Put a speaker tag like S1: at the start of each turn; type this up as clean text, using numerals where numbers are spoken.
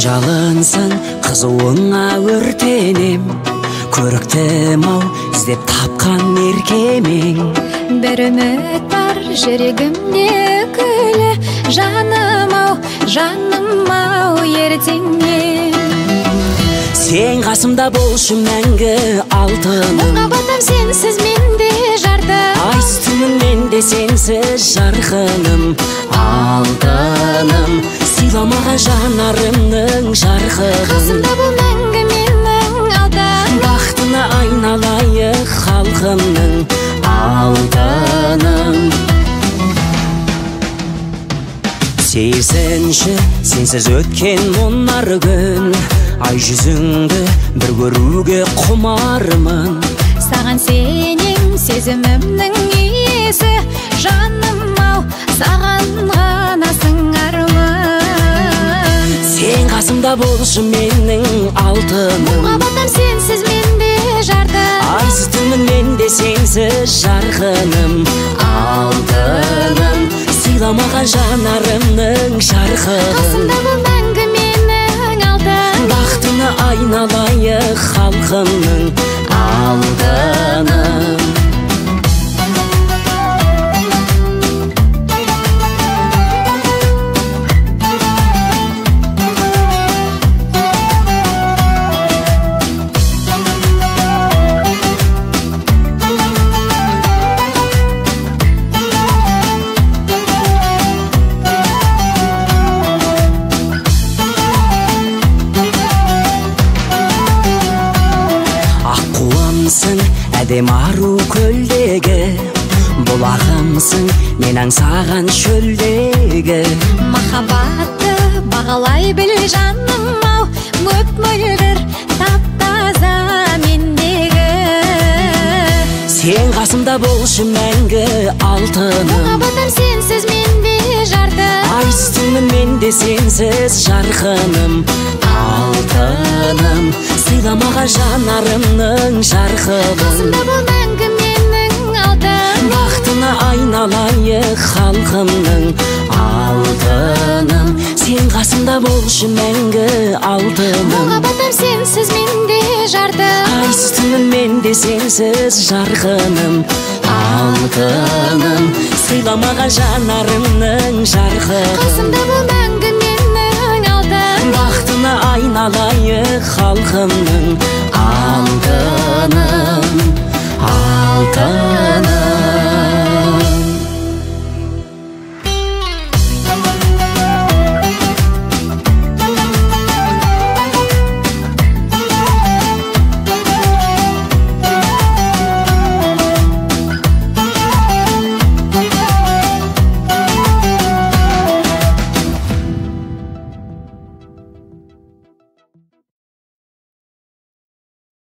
S1: жалынсын қызуыңа өртенем, көріктім ау іздеп тапқан еркемең.
S2: Бір үміт бар жүрегімде күлі, жаным ау ертеңнен.
S1: Сен қасымда болшы мәңгі алтыным,
S2: Махаббатым сенсіз менде жардым,
S1: айстымын менде сенсіз жарқыным. Алтыным, сыйламаған жанарымның жарқыным.
S2: қасымда бол мәңгі менің алтыным,
S1: бақытына айналайық халқымның. Алтыным, сезінші сенсіз өткен мұнар күн, ай жүзіңді бір көруге құмармын.
S2: Саған сенем сезімімнің иесі, жаным ау саған ғана сыңармын.
S1: Сен қасымда болшы менің алтыным,
S2: Махаббатым сенсіз менде жардым,
S1: айсытымын менде сенсіз жарқыным. Алтыным, сыйламаған жанарымның жарқыным.
S2: қасымда бол мәңгі менің алтыным,
S1: бақытына айналайық халқымның. Алтыным, әдем ару көлдегі, бұлағымсың мен аңсаған шөлдегі.
S2: махаббатты бағалай біл жаным ау, мөп-мөлдір тап-таза мендегі.
S1: Сен қасымда болшы мәңгі алтыным,
S2: Махаббатым сенсіз менде жардым,
S1: айсытымын менде сенсіз жарқыным. Алтыным, сыйламаған жанарымның жарқыным.
S2: қасымда бол мәңгі менің алтыным,
S1: бақытына айналайық халқымның. Алтыным, сен қасымда болшы мәңгі алтыным.
S2: махаббатым сенсіз менде жардым,
S1: айсытымын менде сенсіз жарқыным. Алтыным, сыйламаған жанарымның жарқыным.
S2: қасымда бол мәңгі менің алтыным,
S1: бақытына айналайық халқымның.